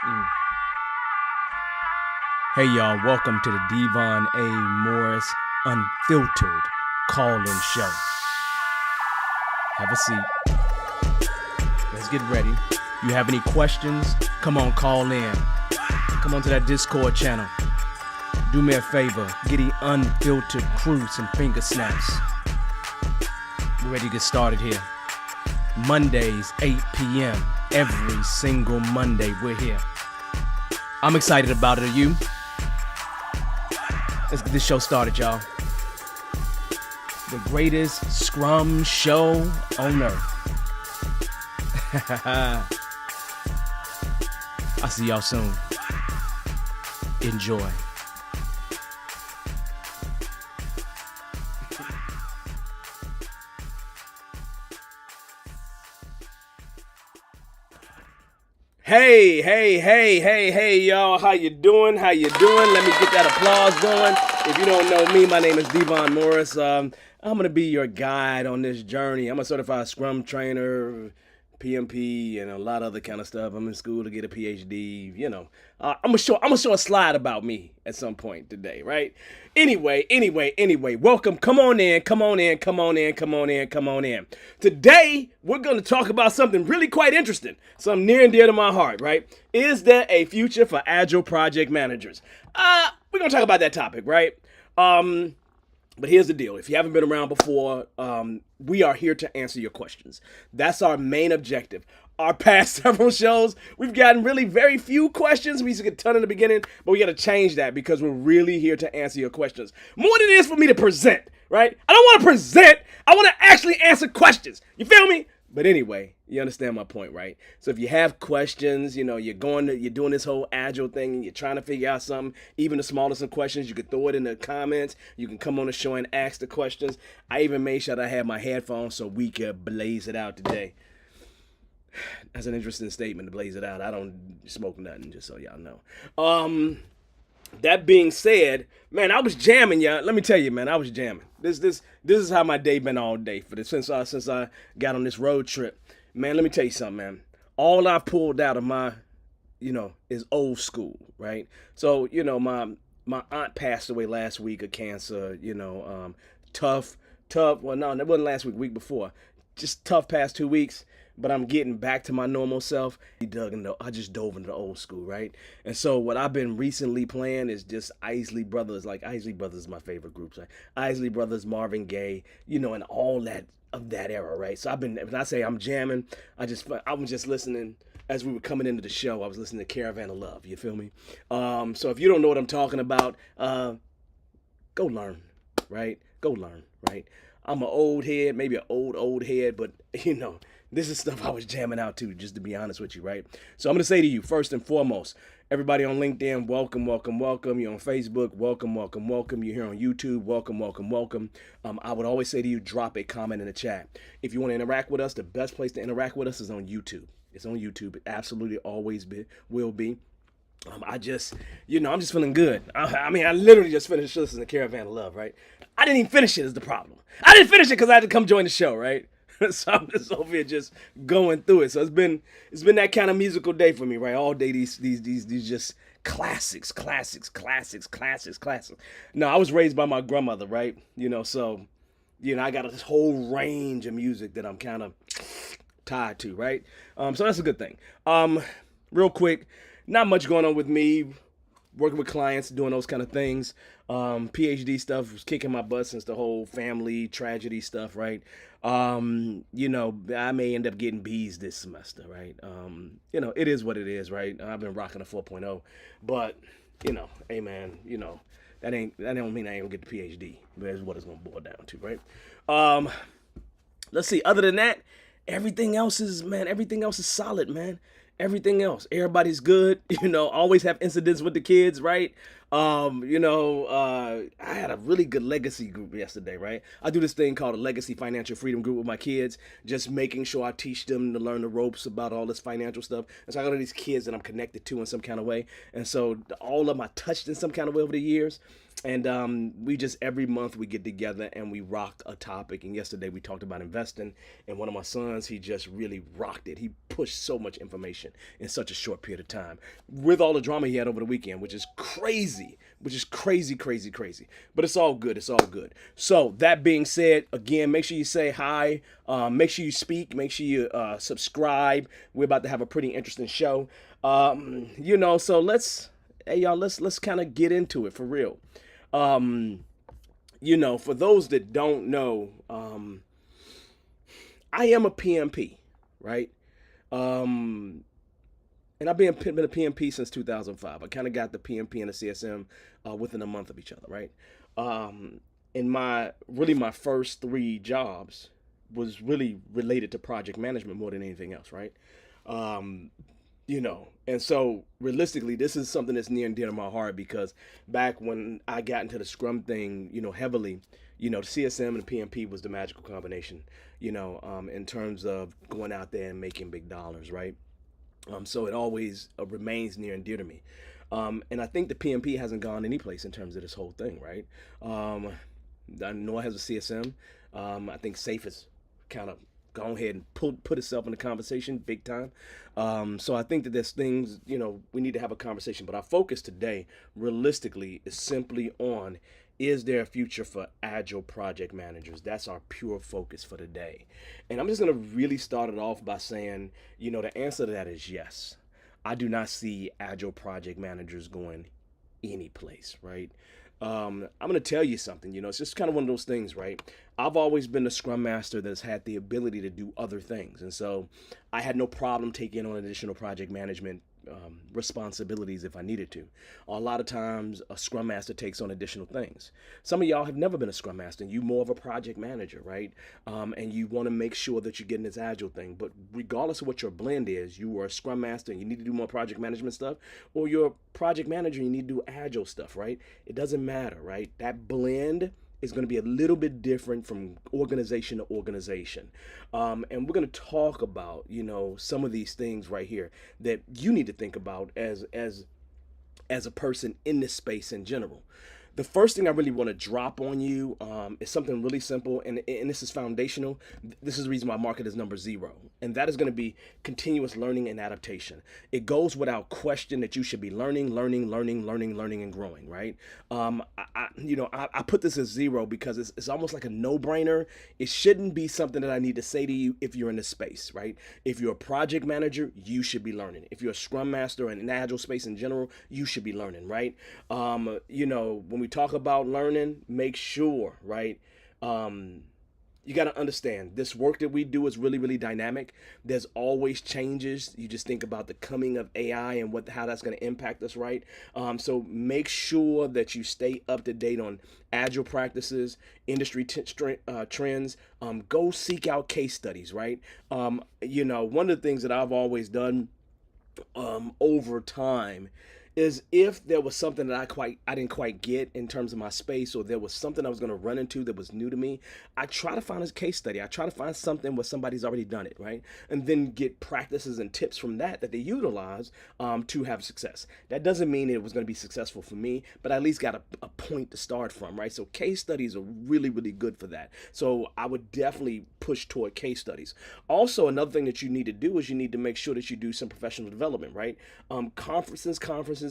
Mm. Hey y'all, welcome to the Devon A. Morris Unfiltered Call-In Show. Have a seat. Let's get ready. You have any questions? Come on, call in. Come on to that Discord channel. Do me a favor, get the unfiltered crew some finger snaps. We're ready to get started here. Mondays, 8 p.m. Every single Monday, we're here. I'm excited about it. Are you? Let's get this show started, y'all. The greatest Scrum show on earth. I'll see y'all soon. Enjoy. Hey, y'all. How you doing? Let me get that applause going. If you don't know me, my name is Devon Morris. I'm going to be your guide on this journey. I'm a certified Scrum trainer, PMP, and a lot of other kind of stuff. I'm in school to get a PhD. I'm gonna show a slide about me at some point today, right? Anyway. Welcome. Come on in. Today we're gonna talk about something really quite interesting, something near and dear to my heart, right? Is there a future for Agile Project Managers? We're gonna talk about that topic, right? But here's the deal. If you haven't been around before, we are here to answer your questions. That's our main objective. Our past several shows, we've gotten really very few questions. We used to get a ton in the beginning, but we got to change that because we're really here to answer your questions. More than it is for me to present, right? I don't want to present. I want to actually answer questions. You feel me? But anyway, you understand my point, right? So if you have questions, you're doing this whole Agile thing and you're trying to figure out something, even the smallest of questions, you can throw it in the comments. You can come on the show and ask the questions. I even made sure that I had my headphones so we could blaze it out today. That's an interesting statement, to blaze it out. I don't smoke nothing, just so y'all know. That being said, man, I was jamming, y'all. Let me tell you, man, I was jamming. This is how my day been all day for this since I got on this road trip. Man, let me tell you something, man. All I pulled out of my, is old school, right? So, my aunt passed away last week of cancer, tough. Well, no, that wasn't last week, week before. Just tough past 2 weeks. But I'm getting back to my normal self. I just dove into the old school, right? And so what I've been recently playing is just Isley Brothers. Like Isley Brothers is my favorite group. Like Isley Brothers, Marvin Gaye, and all that of that era, right? So when I say I'm jamming, I was just listening as we were coming into the show. I was listening to Caravan of Love. You feel me? So if you don't know what I'm talking about, go learn, right? Go learn, right? I'm an old head, maybe an old head, but this is stuff I was jamming out to, just to be honest with you, right? So I'm going to say to you, first and foremost, everybody on LinkedIn, welcome. You're on Facebook, welcome. You're here on YouTube, welcome. I would always say to you, drop a comment in the chat. If you want to interact with us, the best place to interact with us is on YouTube. It's on YouTube. It absolutely always will be. I'm just feeling good. I literally just finished listening to Caravan of Love, right? I didn't even finish it is the problem. I didn't finish it because I had to come join the show, right? So I'm just over here just going through it. So it's been that kind of musical day for me, right? All day these just classics. No, I was raised by my grandmother, right? So I got this whole range of music that I'm kind of tied to, right? So that's a good thing. Real quick, not much going on with me. Working with clients, doing those kind of things. PhD stuff was kicking my butt since the whole family tragedy stuff, right? I may end up getting B's this semester, right? It is what it is, right? I've been rocking a 4.0, but hey man, that don't mean I ain't gonna get the PhD. That's what it's gonna boil down to, right? Let's see. Other than that, everything else is solid, man. Everything else, everybody's good. Always have incidents with the kids, right? I had a really good legacy group yesterday, right? I do this thing called a legacy financial freedom group with my kids, just making sure I teach them to learn the ropes about all this financial stuff. And so I got all these kids that I'm connected to in some kind of way. And so all of them I touched in some kind of way over the years. And we just every month we get together and we rock a topic. And yesterday we talked about investing. And one of my sons, he just really rocked it. He pushed so much information in such a short period of time with all the drama he had over the weekend, which is crazy, crazy, crazy, crazy. But it's all good. It's all good. So that being said, again, make sure you say hi. Make sure you speak. Make sure you subscribe. We're about to have a pretty interesting show. So hey y'all, let's kind of get into it for real. For those that don't know, I am a PMP, right? And I've been a PMP since 2005. I kind of got the PMP and the CSM within a month of each other, right? And my first three jobs was really related to project management more than anything else, right? Um, and so realistically, this is something that's near and dear to my heart because back when I got into the Scrum thing, heavily, the CSM and the PMP was the magical combination, in terms of going out there and making big dollars, right? So it always remains near and dear to me. And I think the PMP hasn't gone any place in terms of this whole thing, right? Nor has the CSM. I think SAFE has kind of gone ahead and put itself in the conversation big time. So I think that there's things, we need to have a conversation. But our focus today, realistically, is simply on, is there a future for Agile project managers? That's our pure focus for today. And I'm just going to really start it off by saying, the answer to that is yes. I do not see Agile project managers going any place, right? I'm going to tell you something, it's just kind of one of those things, right? I've always been a scrum master that's had the ability to do other things. And so I had no problem taking on additional project management responsibilities if I needed to. A lot of times a scrum master takes on additional things. Some of y'all have never been a scrum master and you more of a project manager, right? And you want to make sure that you're getting this agile thing. But regardless of what your blend is, you are a scrum master and you need to do more project management stuff, or you're a project manager and you need to do agile stuff, right? It doesn't matter, right? That blend is going to be a little bit different from organization to organization. And we're going to talk about, some of these things right here that you need to think about as a person in this space in general. The first thing I really want to drop on you is something really simple, and this is foundational. This is the reason why market is number 0, and that is going to be continuous learning and adaptation. It goes without question that you should be learning, and growing, right? I put this as 0 because it's almost like a no-brainer. It shouldn't be something that I need to say to you if you're in this space, right? If you're a project manager, you should be learning. If you're a scrum master in an agile space in general, you should be learning, right? When we talk about learning, make sure, right? You got to understand this work that we do is really, really dynamic. There's always changes. You just think about the coming of AI and how that's going to impact us, right? So make sure that you stay up to date on agile practices, industry trends. Go seek out case studies, right? One of the things that I've always done over time is if there was something that I didn't quite get in terms of my space, or there was something I was going to run into that was new to me, I try to find a case study. I try to find something where somebody's already done it, right? And then get practices and tips from that they utilize to have success. That doesn't mean it was going to be successful for me, but I at least got a point to start from, right? So case studies are really, really good for that. So I would definitely push toward case studies. Also, another thing that you need to do is you need to make sure that you do some professional development, right? Conferences. I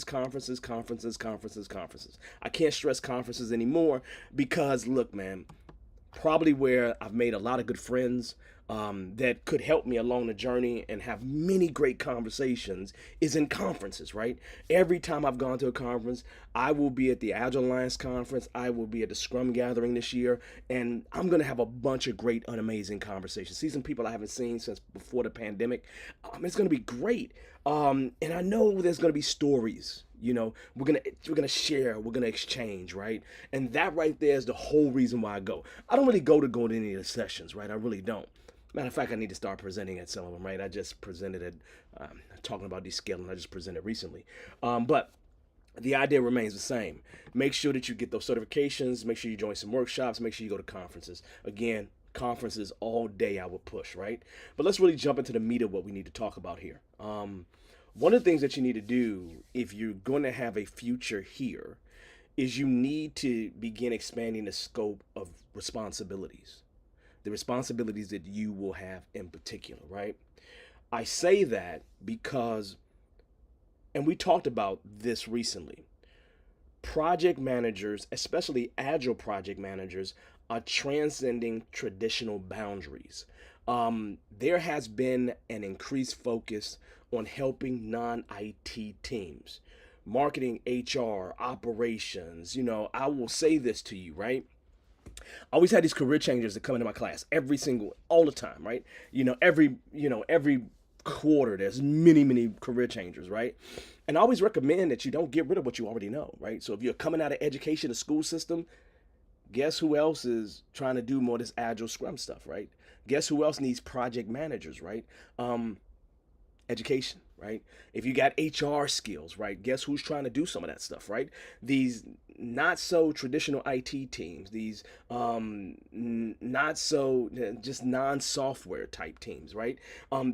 can't stress conferences anymore because, look, man, probably where I've made a lot of good friends that could help me along the journey and have many great conversations is in conferences, right? Every time I've gone to a conference, I will be at the Agile Alliance conference, I will be at the Scrum Gathering this year, and I'm going to have a bunch of great and amazing conversations. See some people I haven't seen since before the pandemic. It's going to be great. And I know there's going to be stories. We're gonna share, we're gonna exchange, right? And that right there is the whole reason why I go. I don't really go to any of the sessions, right? I really don't. Matter of fact, I need to start presenting at some of them, right? I just presented at talking about descaling. I just presented recently, but The idea remains the same. Make sure that you get those certifications, make sure you join some workshops, make sure you go to conferences. Again, conferences all day I would push, right? But let's really jump into the meat of what we need to talk about here. One of the things that you need to do if you're going to have a future here is you need to begin expanding the scope of responsibilities, the responsibilities that you will have in particular, right? I say that because, and we talked about this recently, project managers, especially agile project managers, are transcending traditional boundaries. There has been an increased focus on helping non IT teams, marketing, HR, operations. I will say this to you, right? I always had these career changers that come into my class all the time, right? Every quarter there's many career changers, right? And I always recommend that you don't get rid of what you already know, right? So if you're coming out of education, the school system, guess who else is trying to do more of this agile scrum stuff, right? Guess who else needs project managers, right? Education, right? If you got HR skills, right? Guess who's trying to do some of that stuff, right? These not so traditional IT teams, these not so just non-software type teams, right?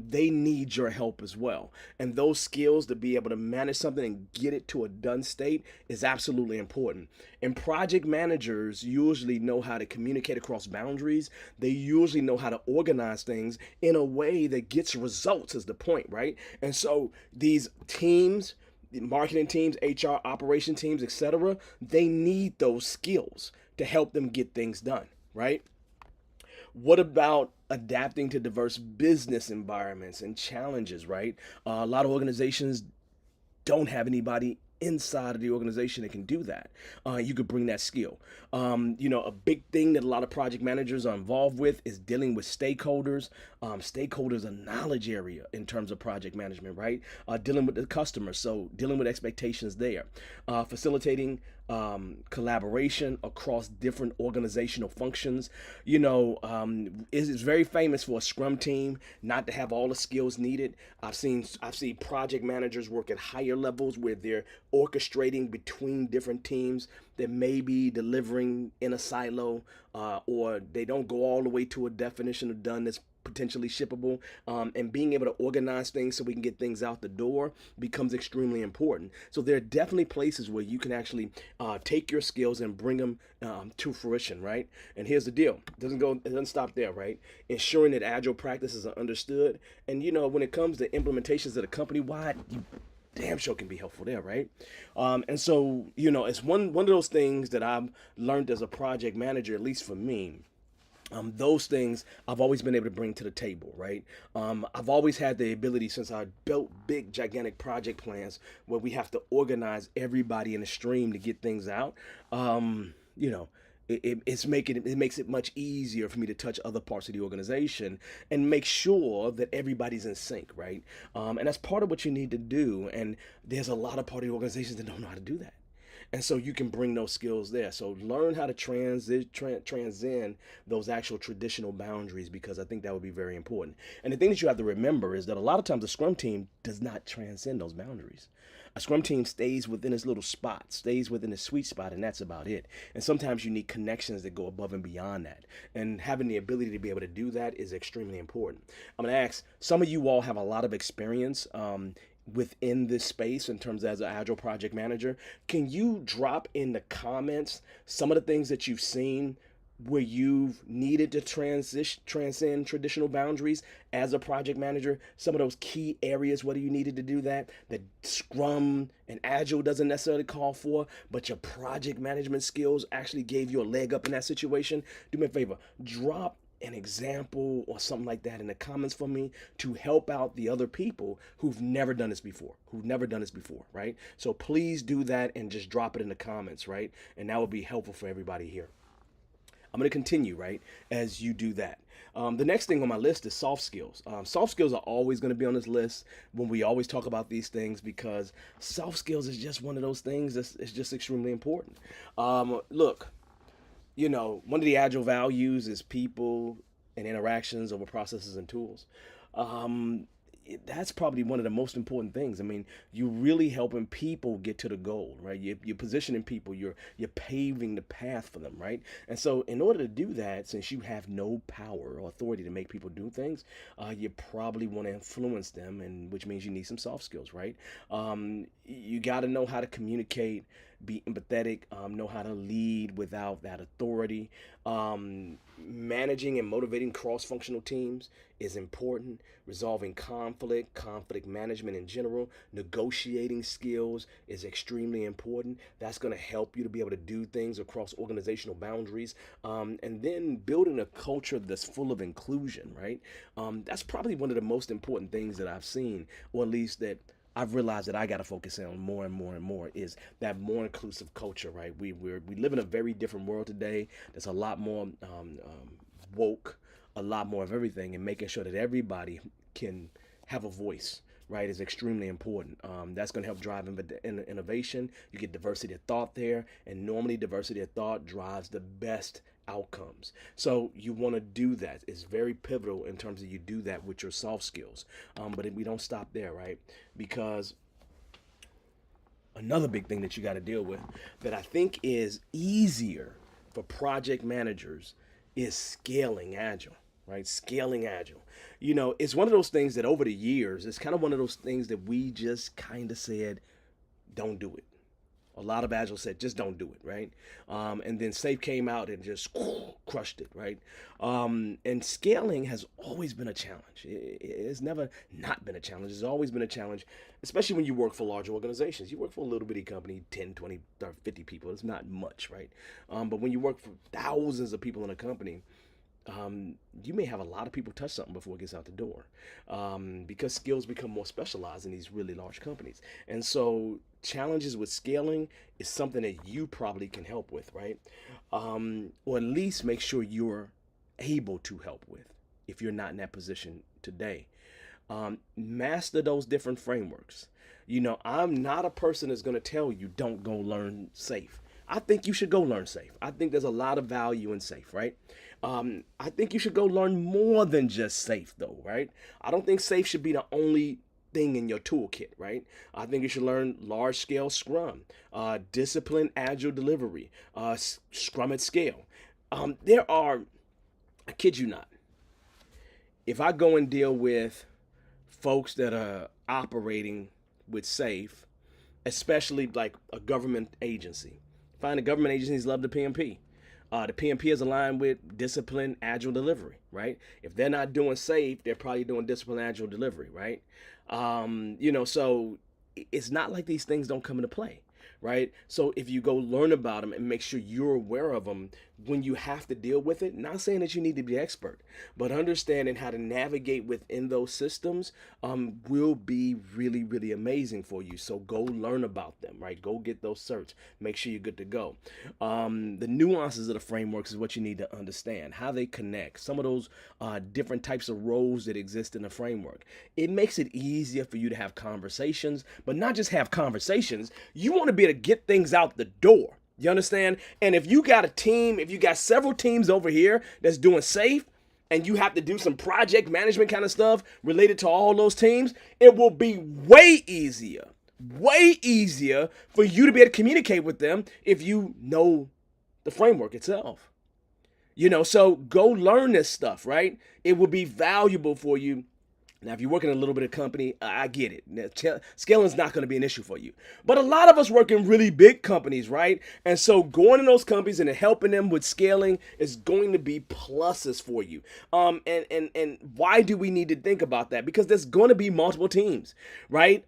They need your help as well. And those skills to be able to manage something and get it to a done state is absolutely important. And project managers usually know how to communicate across boundaries. They usually know how to organize things in a way that gets results, is the point, right? And so these teams, the marketing teams, HR, operation teams, etc., they need those skills to help them get things done, right? What about adapting to diverse business environments and challenges, right? A lot of organizations don't have anybody inside of the organization that can do that. You could bring that skill. A big thing that a lot of project managers are involved with is dealing with stakeholders. Stakeholders are a knowledge area in terms of project management, right? Dealing with the customer, so dealing with expectations there. Facilitating collaboration across different organizational functions. Is very famous for a Scrum team not to have all the skills needed. I've seen project managers work at higher levels where they're orchestrating between different teams that may be delivering in a silo, or they don't go all the way to a definition of done that's potentially shippable, and being able to organize things so we can get things out the door becomes extremely important. So there are definitely places where you can actually take your skills and bring them to fruition, right? And here's the deal: it doesn't stop there, right? Ensuring that agile practices are understood, and when it comes to implementations that are company wide, you damn sure can be helpful there, right? And so it's one of those things that I've learned as a project manager, at least for me. Those things I've always been able to bring to the table, right? I've always had the ability, since I built big, gigantic project plans where we have to organize everybody in a stream to get things out. You know, it makes it much easier for me to touch other parts of the organization and make sure that everybody's in sync, right? And that's part of what you need to do. And there's a lot of part of the organizations that don't know how to do that. And so you can bring those skills there. So learn how to transcend those actual traditional boundaries, because I think that would be very important. And the thing that you have to remember is that a lot of times the Scrum team does not transcend those boundaries. A Scrum team stays within its little spot, stays within its sweet spot, and that's about it. And sometimes you need connections that go above and beyond that. And having the ability to be able to do that is extremely important. I'm going to ask, some of you all have a lot of experience within this space in terms as an agile project manager. Can you drop in the comments some of the things that you've seen where you've needed to transcend traditional boundaries as a project manager? Some of those key areas whether you needed to do that Scrum and Agile doesn't necessarily call for, but your project management skills actually gave you a leg up in that situation. Do me a favor, drop an example or something like that in the comments for me to help out the other people who've never done this before, right? So please do that and just drop it in the comments, right? And that will be helpful for everybody here. I'm going to continue, right, as you do that. The next thing on my list is soft skills. Soft skills are always going to be on this list when we always talk about these things, because soft skills is just one of those things that's just extremely important. Look, one of the agile values is people and interactions over processes and tools. that's probably one of the most important things. I mean, you're really helping people get to the goal, right? You're positioning people. You're paving the path for them, right? And so, in order to do that, since you have no power or authority to make people do things, you probably want to influence them, and which means you need some soft skills, right? You got to know how to communicate, be empathetic, know how to lead without that authority. Managing and motivating cross-functional teams is important. Resolving conflict management in general, negotiating skills is extremely important. That's going to help you to be able to do things across organizational boundaries. And then building a culture that's full of inclusion, right? That's probably one of the most important things that I've seen, or at least that I've realized that I got to focus on more and more and more, is that more inclusive culture, right? We live in a very different world today. There's a lot more woke, a lot more of everything, and making sure that everybody can have a voice, right, is extremely important. That's going to help drive innovation. You get diversity of thought there, and normally diversity of thought drives the best outcomes. So you want to do that. It's very pivotal in terms of you do that with your soft skills. But we don't stop there, right? Because another big thing that you got to deal with that I think is easier for project managers is scaling Agile, right? Scaling Agile. It's one of those things that over the years, it's kind of one of those things that we just kind of said, don't do it. A lot of Agile said, just don't do it, right? And then Safe came out and just crushed it, right? And scaling has always been a challenge. It's never not been a challenge. It's always been a challenge, especially when you work for large organizations. You work for a little bitty company, 10, 20, 30, 50 people. It's not much, right? But when you work for thousands of people in a company, you may have a lot of people touch something before it gets out the door, because skills become more specialized in these really large companies. And so challenges with scaling is something that you probably can help with, right? Or at least make sure you're able to help with if you're not in that position today. Master those different frameworks. I'm not a person that's going to tell you don't go learn Safe. I think you should go learn Safe. I think there's a lot of value in Safe, right? I think you should go learn more than just Safe, though, right? I don't think Safe should be the only thing in your toolkit, right? I think you should learn large-scale Scrum, disciplined Agile delivery, Scrum at scale. There are, I kid you not, if I go and deal with folks that are operating with Safe, especially like a government agency, find the government agencies love the PMP. The PMP is aligned with disciplined Agile delivery, right? If they're not doing Safe, they're probably doing disciplined Agile delivery, right? So it's not like these things don't come into play, right? So if you go learn about them and make sure you're aware of them when you have to deal with it, not saying that you need to be expert, but understanding how to navigate within those systems will be really, really amazing for you. So go learn about them, right? Go get those certs. Make sure you're good to go. The nuances of the frameworks is what you need to understand, how they connect, some of those different types of roles that exist in the framework. It makes it easier for you to have conversations, but not just have conversations. You want to be able to get things out the door. You understand? And if you got a team, if you got several teams over here that's doing Safe, and you have to do some project management kind of stuff related to all those teams, it will be way easier for you to be able to communicate with them if you know the framework itself. So go learn this stuff, right? It will be valuable for you. Now, if you work in a little bit of company, I get it. Scaling is not going to be an issue for you. But a lot of us work in really big companies, right? And so going in those companies and helping them with scaling is going to be pluses for you. And why do we need to think about that? Because there's going to be multiple teams, right?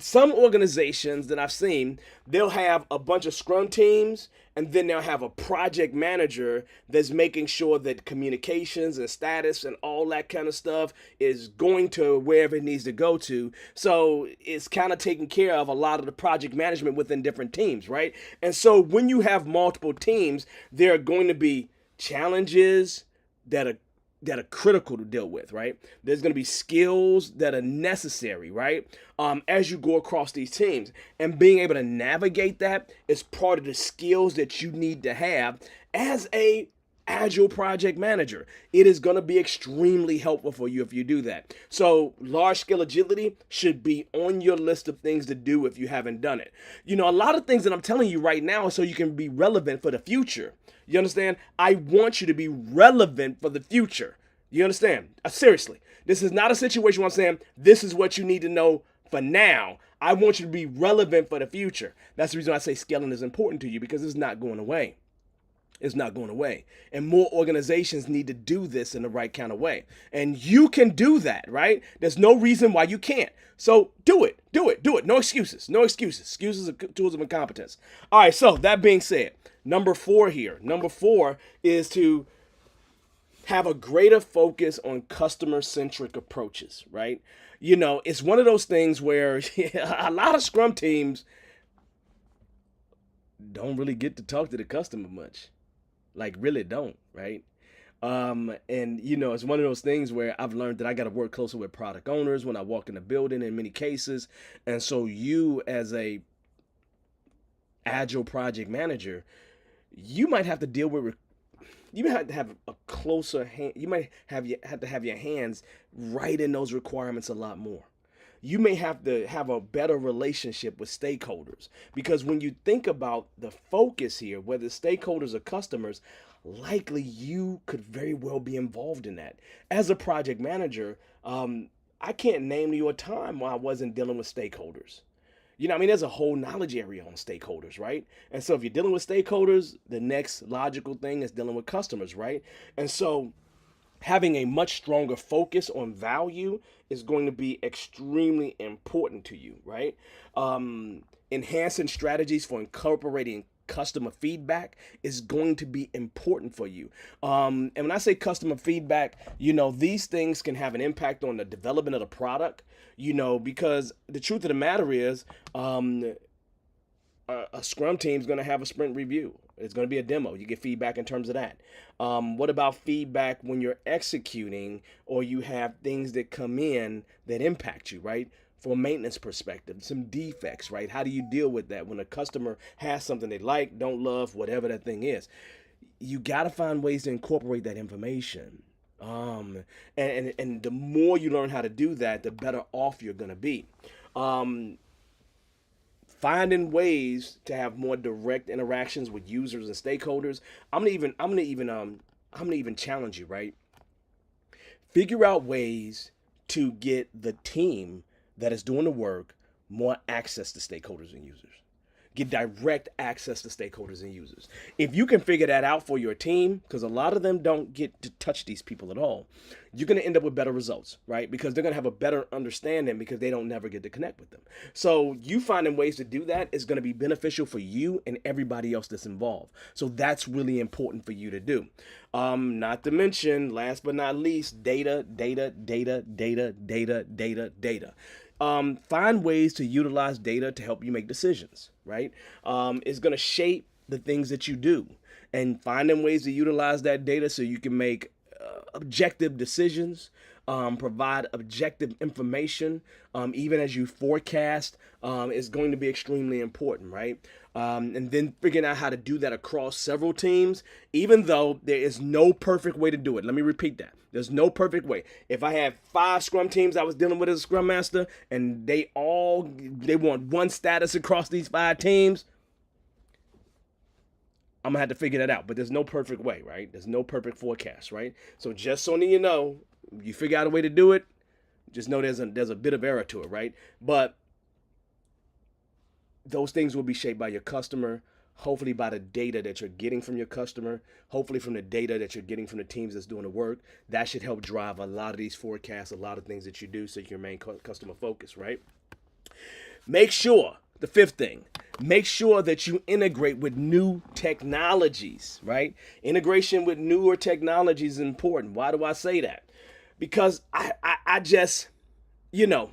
Some organizations that I've seen, they'll have a bunch of Scrum teams, and then they'll have a project manager that's making sure that communications and status and all that kind of stuff is going to wherever it needs to go to. So it's kind of taking care of a lot of the project management within different teams, right? And so when you have multiple teams, there are going to be challenges that are critical to deal with, right? There's going to be skills that are necessary, right? As you go across these teams, and being able to navigate that is part of the skills that you need to have as a Agile Project Manager. It is going to be extremely helpful for you if you do that. So, large scale agility should be on your list of things to do if you haven't done it. You know, a lot of things that I'm telling you right now are so you can be relevant for the future. You understand? I want you to be relevant for the future. You understand? Seriously. This is not a situation where I'm saying this is what you need to know for now. I want you to be relevant for the future. That's the reason I say scaling is important to you, because it's not going away. It's not going away. And more organizations need to do this in the right kind of way. And you can do that, right? There's no reason why you can't. So do it. Do it. Do it. No excuses. No excuses. Excuses are tools of incompetence. All right. So that being said, number 4 here. Number 4 is to have a greater focus on customer-centric approaches, right? You know, it's one of those things where a lot of Scrum teams don't really get to talk to the customer much. Like, really don't, right? And you know, it's one of those things where I've learned that I got to work closer with product owners when I walk in the building in many cases. And so you, as a agile project manager, you might have to deal with, you might have to have a closer hand, you might have to have your hands right in those requirements a lot more. You may have to have a better relationship with stakeholders, because when you think about the focus here, whether stakeholders or customers, likely you could very well be involved in that. As a project manager, I can't name you a time where I wasn't dealing with stakeholders. You know, I mean, there's a whole knowledge area on stakeholders, right? And so if you're dealing with stakeholders, the next logical thing is dealing with customers, right? And so having a much stronger focus on value is going to be extremely important to you, right? Enhancing strategies for incorporating customer feedback is going to be important for you. And when I say customer feedback, you know, these things can have an impact on the development of the product, you know, because the truth of the matter is, a Scrum team is going to have a sprint review. It's going to be a demo. You get feedback in terms of that. What about feedback when you're executing, or you have things that come in that impact you, right? From a maintenance perspective, some defects, right? How do you deal with that when a customer has something they like, don't love, whatever that thing is? You got to find ways to incorporate that information. And the more you learn how to do that, the better off you're going to be. Finding ways to have more direct interactions with users and stakeholders. I'm gonna even challenge you, right? Figure out ways to get the team that is doing the work more access to stakeholders and users. Get direct access to stakeholders and users. If you can figure that out for your team, because a lot of them don't get to touch these people at all, you're going to end up with better results, right? Because they're going to have a better understanding, because they don't never get to connect with them. So you finding ways to do that is going to be beneficial for you and everybody else that's involved. So that's really important for you to do. Not to mention, last but not least, data. Find ways to utilize data to help you make decisions, right? It's going to shape the things that you do, and finding ways to utilize that data so you can make objective decisions, provide objective information, even as you forecast, is going to be extremely important, right? And then figuring out how to do that across several teams, even though there is no perfect way to do it. Let me repeat that. There's no perfect way. If I had 5 Scrum teams I was dealing with as a Scrum Master, and they want one status across these 5 teams, I'm gonna have to figure that out. But there's no perfect way, right? There's no perfect forecast, right? So just so you know, you figure out a way to do it, just know there's a bit of error to it, right? But those things will be shaped by your customer, hopefully by the data that you're getting from your customer, hopefully from the data that you're getting from the teams that's doing the work. That should help drive a lot of these forecasts, a lot of things that you do, so you can remain customer focused, right? Make sure, the 5th thing, make sure that you integrate with new technologies, right? Integration with newer technologies is important. Why do I say that? Because I just, you know,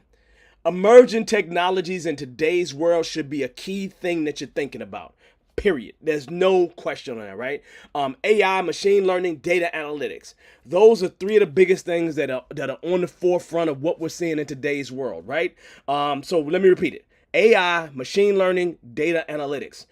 emerging technologies in today's world should be a key thing that you're thinking about. Period. There's no question on that, right? AI, machine learning, data analytics. Those are 3 of the biggest things that are on the forefront of what we're seeing in today's world, right? So let me repeat it. AI, machine learning, data analytics.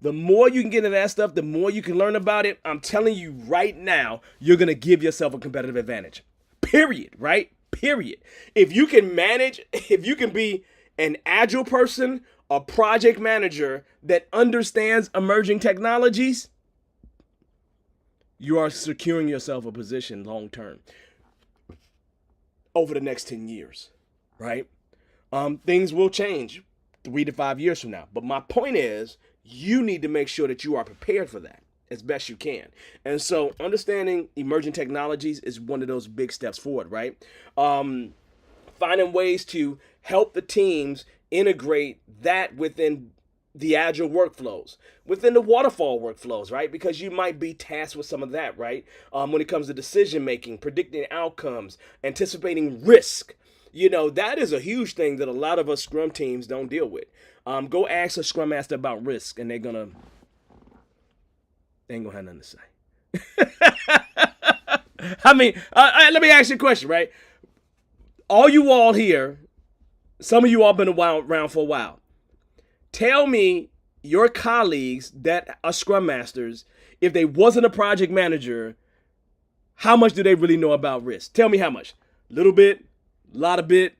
The more you can get into that stuff, the more you can learn about it. I'm telling you right now, you're going to give yourself a competitive advantage. Period, right? Period. If you can manage, if you can be an agile person, a project manager that understands emerging technologies, you are securing yourself a position long term over the next 10 years, right? Things will change 3 to 5 years from now. But my point is, you need to make sure that you are prepared for that as best you can. And so understanding emerging technologies is one of those big steps forward, right? Finding ways to help the teams integrate that within the agile workflows, within the waterfall workflows, right? Because you might be tasked with some of that, right? When it comes to decision making, predicting outcomes, anticipating risk. That is a huge thing that a lot of us Scrum teams don't deal with. Go ask a Scrum Master about risk, and they ain't gonna have nothing to say. I mean, let me ask you a question, right? All you all here, some of you all been around for a while. Tell me your colleagues that are Scrum Masters, if they wasn't a project manager, how much do they really know about risk? Tell me how much. Little bit, a lot of bit,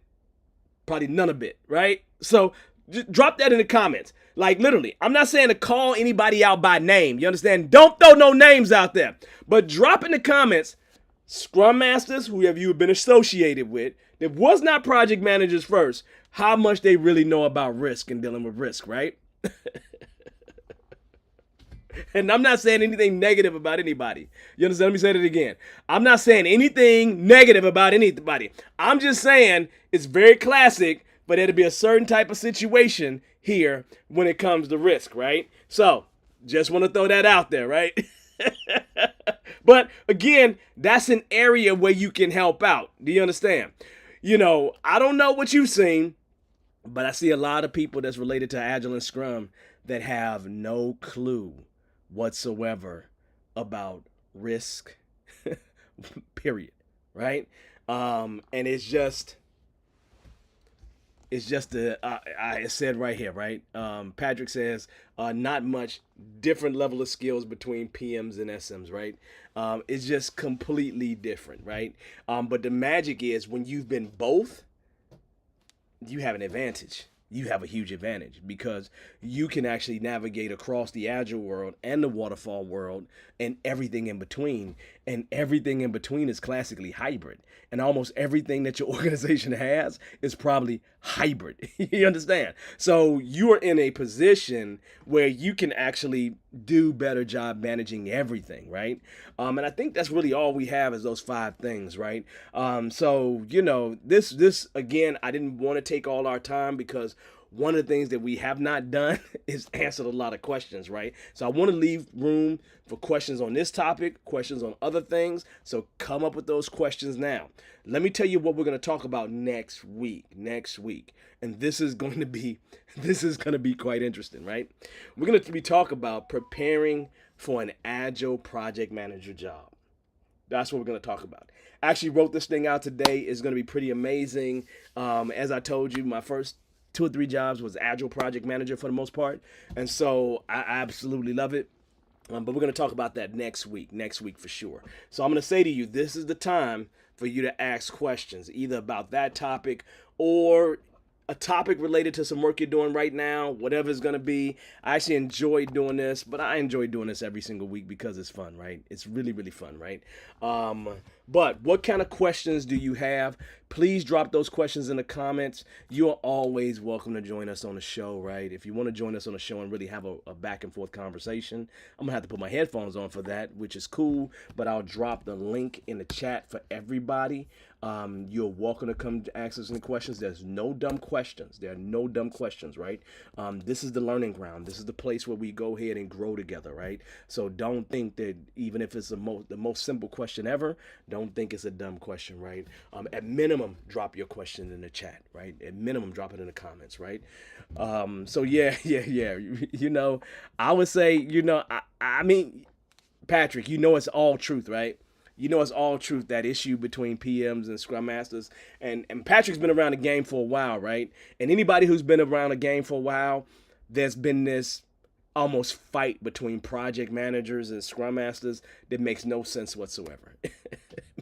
probably none of it, right? So just drop that in the comments. Like literally, I'm not saying to call anybody out by name. You understand? Don't throw no names out there. But drop in the comments, Scrum Masters, who have you been associated with, that was not project managers first, how much they really know about risk and dealing with risk, right? And I'm not saying anything negative about anybody. You understand? Let me say that again. I'm not saying anything negative about anybody. I'm just saying it's very classic for there to be a certain type of situation here when it comes to risk, right? So just want to throw that out there, right? But again, that's an area where you can help out. Do you understand? I don't know what you've seen, but I see a lot of people that's related to Agile and Scrum that have no clue whatsoever about risk, period, right? And it's just I said right here, right? Patrick says not much different level of skills between PMs and SMs, right? It's just completely different, right? But the magic is when you've been both, you have an advantage. You have a huge advantage because you can actually navigate across the Agile world and the waterfall world and everything in between. And everything in between is classically hybrid. And almost everything that your organization has is probably hybrid. You understand? So you are in a position where you can actually do better job managing everything, right? And I think that's really all we have is those 5 things, right? So, this again, I didn't want to take all our time because one of the things that we have not done is answered a lot of questions, right? So I want to leave room for questions on this topic, questions on other things. So come up with those questions now. Let me tell you what we're going to talk about next week. And this is going to be quite interesting, right? We're going to be talking about preparing for an Agile project manager job. That's what we're going to talk about. I actually wrote this thing out today. It's going to be pretty amazing. As I told you, my first 2 or 3 jobs was Agile project manager for the most part. And so I absolutely love it. But we're going to talk about that next week for sure. So I'm going to say to you, this is the time for you to ask questions, either about that topic or a topic related to some work you're doing right now, whatever it's going to be. I actually enjoy doing this, but I enjoy doing this every single week because it's fun, right? It's really, really fun, right? But what kind of questions do you have? Please drop those questions in the comments. You are always welcome to join us on the show, right? If you want to join us on the show and really have a back and forth conversation, I'm going to have to put my headphones on for that, which is cool, but I'll drop the link in the chat for everybody. You're welcome to come to ask us any questions. There's no dumb questions. There are no dumb questions, right? This is the learning ground. This is the place where we go ahead and grow together, right? So don't think that even if it's the most simple question ever, don't think it's a dumb question, right? At minimum, drop your question in the chat, right? At minimum, drop it in the comments, right? So yeah. I would say, I mean, Patrick, it's all truth, right? It's all truth, that issue between PMs and Scrum Masters. And Patrick's been around the game for a while, right? And anybody who's been around the game for a while, there's been this almost fight between project managers and scrum masters that makes no sense whatsoever.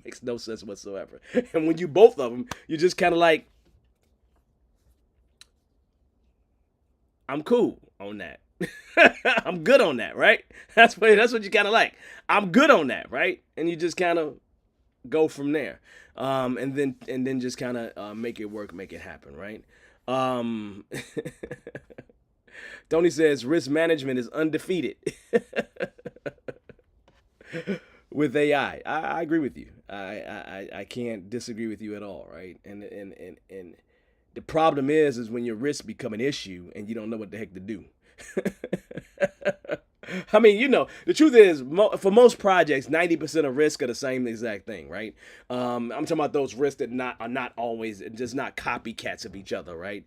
Makes no sense whatsoever. And when you both of them, you're just kind of like, I'm cool on that. I'm good on that, right? That's what you kind of like. I'm good on that, right? And you just kind of go from there, and then just kind of make it work, make it happen, right? Um, Tony says risk management is undefeated with AI. I agree with you. I can't disagree with you at all, right? And the problem is when your risks become an issue and you don't know what the heck to do. I mean, the truth is, for most projects, 90% of risk are the same exact thing, right? I'm talking about those risks that are not always just not copycats of each other, right?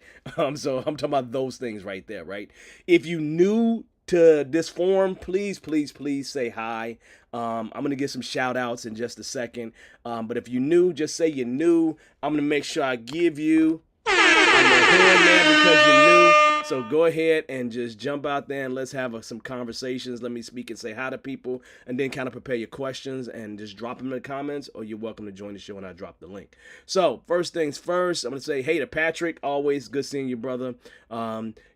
So I'm talking about those things right there, right? If you new to this forum, please, please, please say hi. I'm gonna get some shout outs in just a second. But if you're new, just say you're new. I'm gonna make sure I give you on the hand there because you're new. So go ahead and just jump out there and let's have some conversations. Let me speak and say hi to people, and then kind of prepare your questions and just drop them in the comments, or you're welcome to join the show when I drop the link. So first things first, I'm gonna say hey to Patrick. Always good seeing you, brother.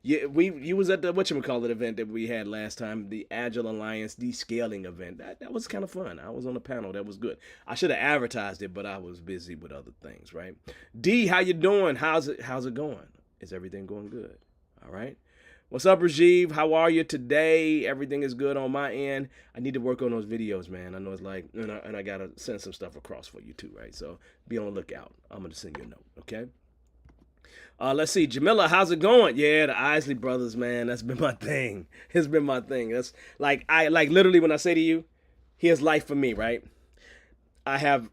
You was at the whatchamacallit event that we had last time, the Agile Alliance descaling event. That was kind of fun. I was on the panel. That was good. I should have advertised it, but I was busy with other things, right? D, how you doing? How's it going? Is everything going good? All right. What's up, Rajiv? How are you today? Everything is good on my end. I need to work on those videos, man. I know it's like, and I got to send some stuff across for you too, right? So be on the lookout. I'm going to send you a note, okay? Let's see. Jamila, how's it going? Yeah, the Isley brothers, man. That's been my thing. It's been my thing. That's like, literally when I say to you, here's life for me, right? I have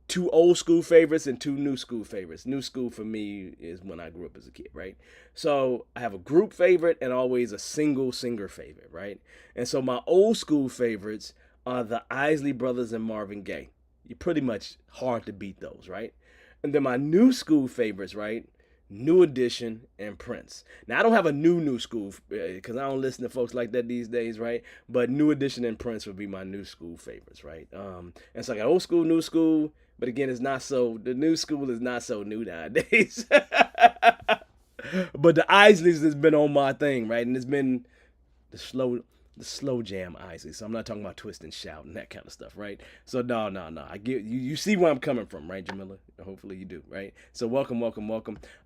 two old school favorites and two new school favorites. New school for me is when I grew up as a kid, right? So I have a group favorite and always a single singer favorite, right? And so my old school favorites are the Isley Brothers and Marvin Gaye. You're pretty much hard to beat those, right? And then my new school favorites, right? New Edition and Prince. Now I don't have a new school because I don't listen to folks like that these days, right? But New Edition and Prince would be my new school favorites, right? And so I got old school, new school, but again, it's not so. The new school is not so new nowadays. But the Isleys has been on my thing, right? And it's been the slow jam Isley. So I'm not talking about twist and shout and that kind of stuff, right? So no. I get you. You see where I'm coming from, right, Jamila? Hopefully you do, right? So welcome.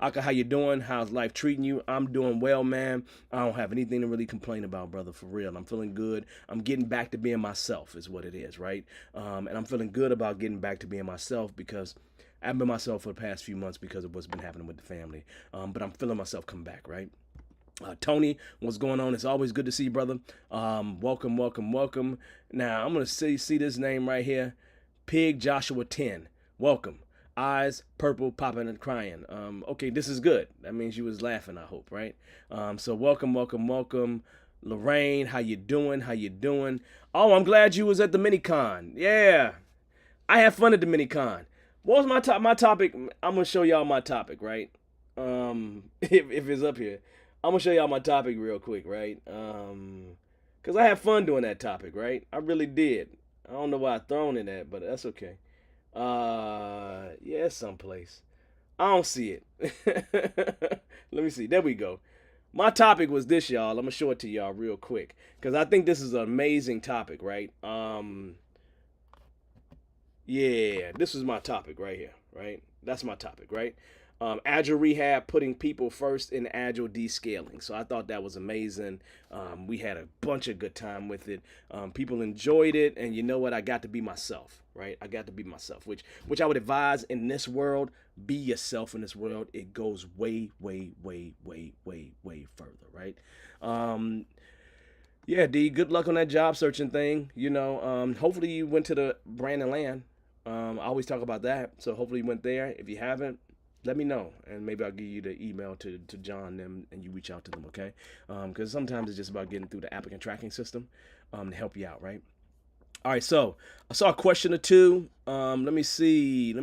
Aka, how you doing? How's life treating you? I'm doing well, man. I don't have anything to really complain about, brother. For real, I'm feeling good. I'm getting back to being myself, is what it is, right? And I'm feeling good about getting back to being myself because I've been myself for the past few months because of what's been happening with the family. But I'm feeling myself come back, right? Tony, what's going on? It's always good to see you, brother. Welcome. Now, I'm going to see this name right here. Pig Joshua 10. Welcome. Eyes, purple, popping and crying. Okay, this is good. That means you was laughing, I hope, right? So welcome. Lorraine, how you doing? Oh, I'm glad you was at the mini-con. Yeah. I had fun at the mini-con. What was my topic? I'm going to show y'all my topic, right? If it's up here. I'm going to show y'all my topic real quick, right? Because I had fun doing that topic, right? I really did. I don't know why I thrown it at, but that's okay. Yeah, it's someplace. I don't see it. Let me see. There we go. My topic was this, y'all. I'm going to show it to y'all real quick. Because I think this is an amazing topic, right? Yeah, this is my topic right here, right? That's my topic, right? Agile Rehab, putting people first in Agile descaling. So I thought that was amazing. We had a bunch of good time with it. People enjoyed it, and you know what? I got to be myself, right? I got to be myself, which I would advise in this world. Be yourself in this world. It goes way further, right? Yeah, D, good luck on that job searching thing. Hopefully you went to the Brandon Land. I always talk about that. So hopefully you went there. If you haven't, let me know, and maybe I'll give you the email to John them, and you reach out to them, okay? Because sometimes it's just about getting through the applicant tracking system to help you out, right? All right, so I saw a question or two. Let me see. Here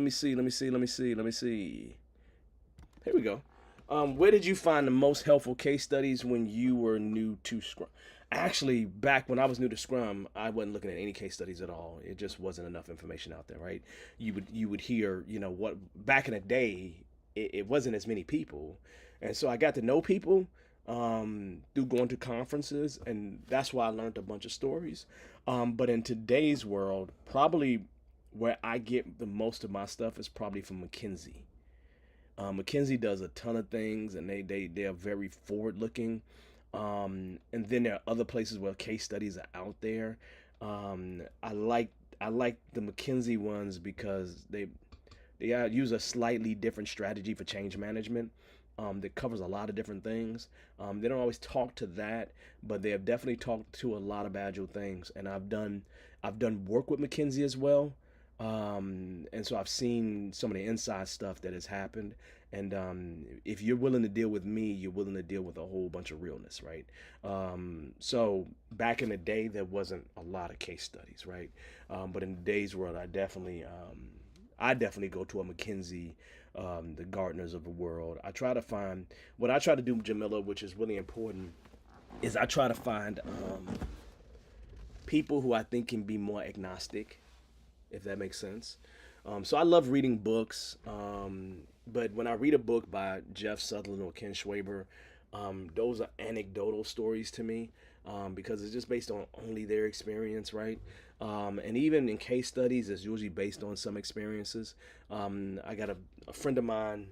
we go. Where did you find the most helpful case studies when you were new to Scrum? Actually, back when I was new to Scrum, I wasn't looking at any case studies at all. It just wasn't enough information out there, right? You would hear, what back in the day, it wasn't as many people, and so I got to know people through going to conferences, and that's why I learned a bunch of stories. But in today's world, probably where I get the most of my stuff is probably from McKinsey. McKinsey does a ton of things, and they are very forward looking. And then there are other places where case studies are out there. I like the McKinsey ones because they use a slightly different strategy for change management. That covers a lot of different things. They don't always talk to that, but they have definitely talked to a lot of agile things. And I've done work with McKinsey as well. And so I've seen some of the inside stuff that has happened. And if you're willing to deal with me, you're willing to deal with a whole bunch of realness, right? So back in the day, there wasn't a lot of case studies, right? But in today's world, I definitely go to a McKinsey, the Gartners of the world. I try to find what I try to do, Jamila, which is really important, is I try to find people who I think can be more agnostic, if that makes sense. So I love reading books, but when I read a book by Jeff Sutherland or Ken Schwaber, those are anecdotal stories to me, because it's just based on only their experience, right? And even in case studies, it's usually based on some experiences. I got a friend of mine.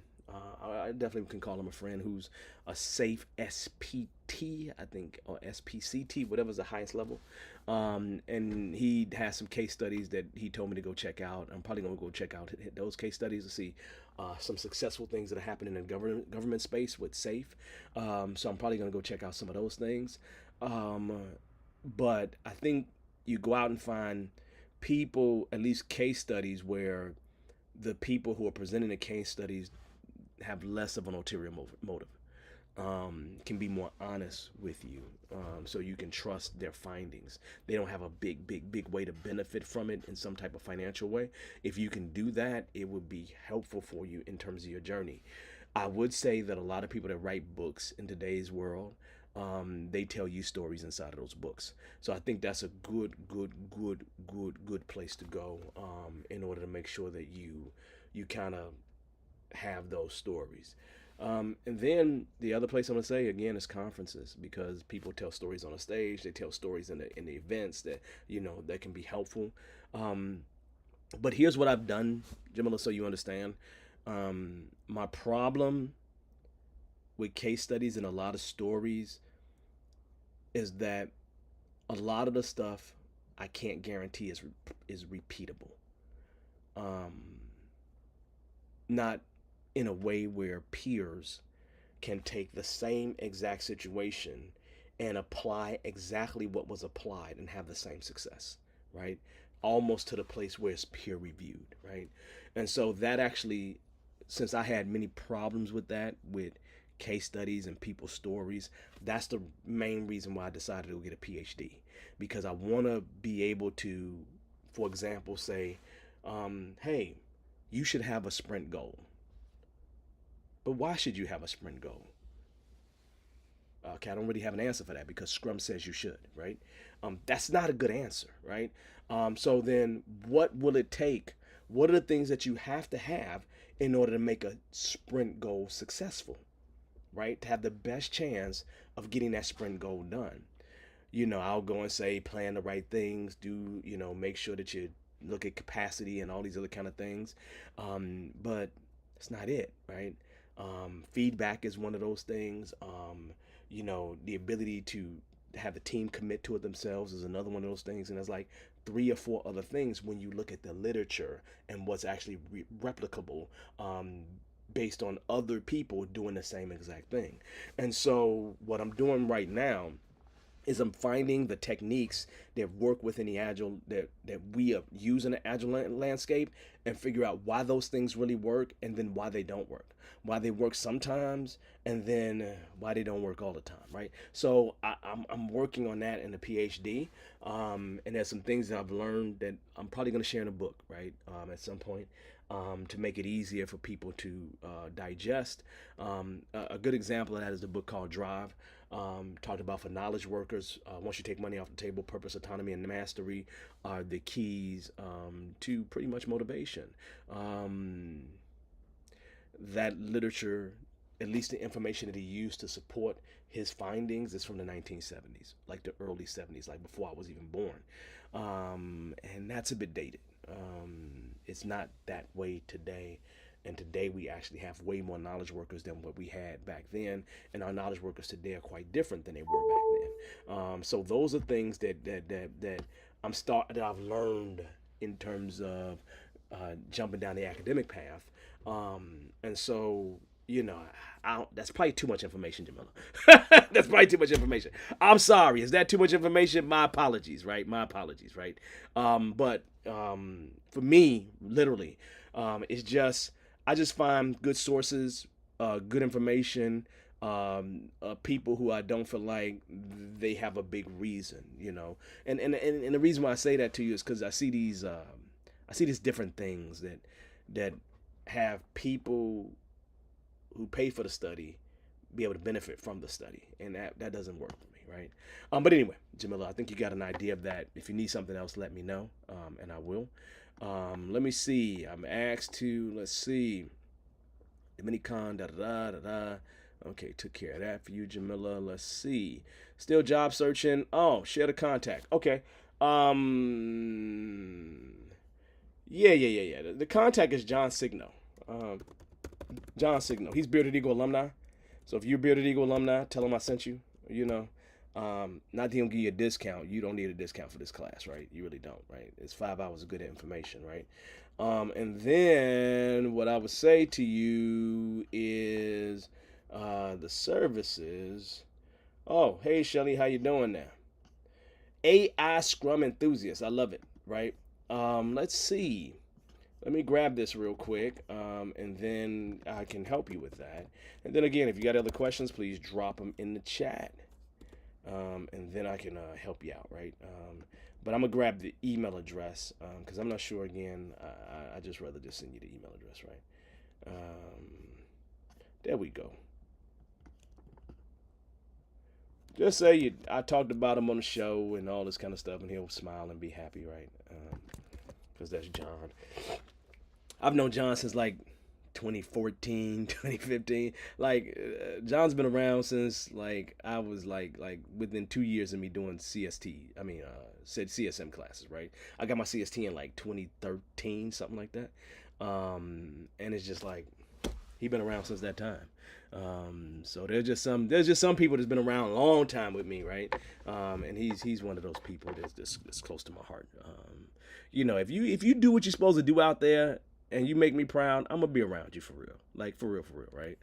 I definitely can call him a friend who's a safe SPT, I think, or SPCT, whatever's the highest level. And he has some case studies that he told me to go check out. I'm probably going to go check out those case studies to see some successful things that are happening in the government space with SAFE. So I'm probably going to go check out some of those things. But I think you go out and find people, at least case studies, where the people who are presenting the case studies have less of an ulterior motive, can be more honest with you, so you can trust their findings. They don't have a big way to benefit from it in some type of financial way. If you can do that, it would be helpful for you in terms of your journey. I would say that a lot of people that write books in today's world, they tell you stories inside of those books. So I think that's a good place to go, in order to make sure that you kind of have those stories. And then the other place I'm gonna say again is conferences, because people tell stories on a stage. They tell stories in the events that that can be helpful. But here's what I've done, Jamila, so you understand. My problem with case studies and a lot of stories is that a lot of the stuff I can't guarantee is repeatable. Not in a way where peers can take the same exact situation and apply exactly what was applied and have the same success, right? Almost to the place where it's peer reviewed, right? And so that actually, since I had many problems with that, with case studies and people's stories, that's the main reason why I decided to get a PhD, because I want to be able to, for example, say, hey, you should have a sprint goal. But why should you have a sprint goal? Okay, I don't really have an answer for that because Scrum says you should, right? That's not a good answer, right? So then what will it take? What are the things that you have to have in order to make a sprint goal successful, right? To have the best chance of getting that sprint goal done. I'll go and say, plan the right things, make sure that you look at capacity and all these other kind of things. But that's not it, right? Feedback is one of those things. The ability to have the team commit to it themselves is another one of those things. And there's like 3 or 4 other things when you look at the literature and what's actually replicable, based on other people doing the same exact thing. And so what I'm doing right now is I'm finding the techniques that work within the agile that we use in the agile landscape, and figure out why those things really work, and then why they don't work, why they work sometimes, and then why they don't work all the time, right? So I'm working on that in the PhD, and there's some things that I've learned that I'm probably going to share in a book, right, at some point. to make it easier for people to digest. A good example of that is the book called Drive. Talked about for knowledge workers. Once you take money off the table, purpose, autonomy, and mastery are the keys to pretty much motivation. That literature, at least the information that he used to support his findings, is from the 1970s, like the early 70s, like before I was even born. And that's a bit dated. It's not that way today. And today we actually have way more knowledge workers than what we had back then. And our knowledge workers today are quite different than they were back then. So those are things that I've learned in terms of jumping down the academic path. And so, that's probably too much information, Jamila. That's probably too much information. I'm sorry. Is that too much information? My apologies, right? My apologies, right? But for me, literally, it's just, I just find good sources, good information, people who I don't feel like they have a big reason, And the reason why I say that to you is because I see these different things that have people who pay for the study be able to benefit from the study, and that doesn't work for me, right? But anyway, Jamila, I think you got an idea of that. If you need something else, let me know, and I will. Let me see. I'm asked to, let's see, Dominicon, da da da da. Okay, took care of that for you, Jamila. Let's see. Still job searching. Oh, share the contact. Okay. Yeah. The contact is John Signo. John Signo. He's Bearded Eagle alumni. So if you're Bearded Eagle alumni, tell him I sent you. Not that he'll give you a discount. You don't need a discount for this class, right? You really don't, right? It's 5 hours of good information, right? And then what I would say to you is the services. Oh, hey Shelly, how you doing now? AI Scrum enthusiast. I love it, right? Let's see. Let me grab this real quick, and then I can help you with that. And then again, if you got other questions, please drop them in the chat, and then I can help you out, right? But I'm gonna grab the email address because I'm not sure. Again, I just rather just send you the email address, right? There we go. Just say I talked about him on the show and all this kind of stuff, and he'll smile and be happy, right? Because that's John. I've known John since like 2014, 2015. John's been around since I was like within 2 years of me doing said CSM classes, right? I got my CST in like 2013, something like that. And it's just like he's been around since that time. So there's just some people that's been around a long time with me, right? And he's one of those people that's close to my heart. If you do what you're supposed to do out there and you make me proud, I'm gonna be around you for real, for real, right?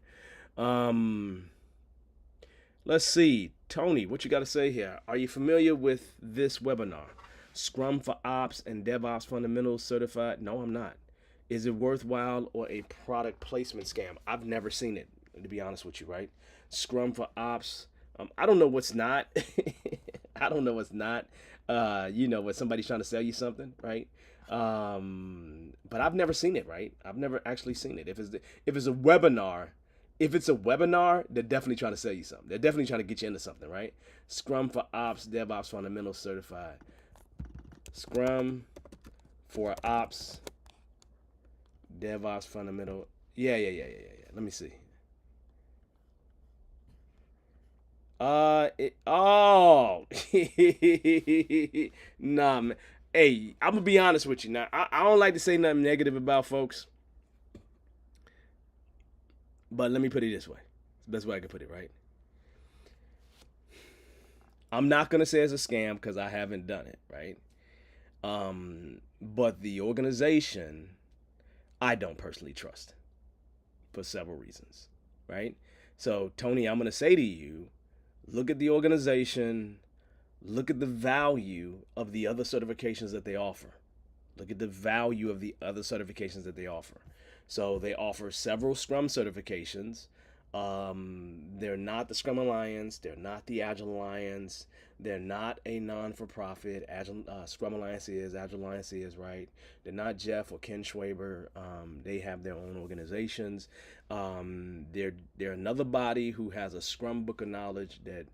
Let's see, Tony, what you got to say here? Are you familiar with this webinar, Scrum for Ops and DevOps Fundamentals Certified? No, I'm not. Is it worthwhile or a product placement scam? I've never seen it, to be honest with you, right? Scrum for Ops. I don't know what's not. I don't know what's not. When somebody's trying to sell you something, right? But I've never seen it, right? I've never actually seen it. If it's a webinar, they're definitely trying to sell you something. They're definitely trying to get you into something, right? Scrum for Ops, DevOps Fundamentals Certified. Scrum for Ops, DevOps Fundamental. Yeah. Let me see. Nah, man. Hey, I'm gonna be honest with you now. I don't like to say nothing negative about folks, but let me put it this way. It's the best way I can put it, right? I'm not gonna say it's a scam because I haven't done it, right? But the organization, I don't personally trust for several reasons, right? So, Tony, I'm gonna say to you, look at the organization, look at the value of the other certifications that they offer. Look at the value of the other certifications that they offer. So they offer several Scrum certifications. They're not the Scrum Alliance. They're not the Agile Alliance. They're not a non-for-profit. Agile Scrum Alliance is. Agile Alliance is, right? They're not Jeff or Ken Schwaber. They have their own organizations. They're another body who has a Scrum book of knowledge that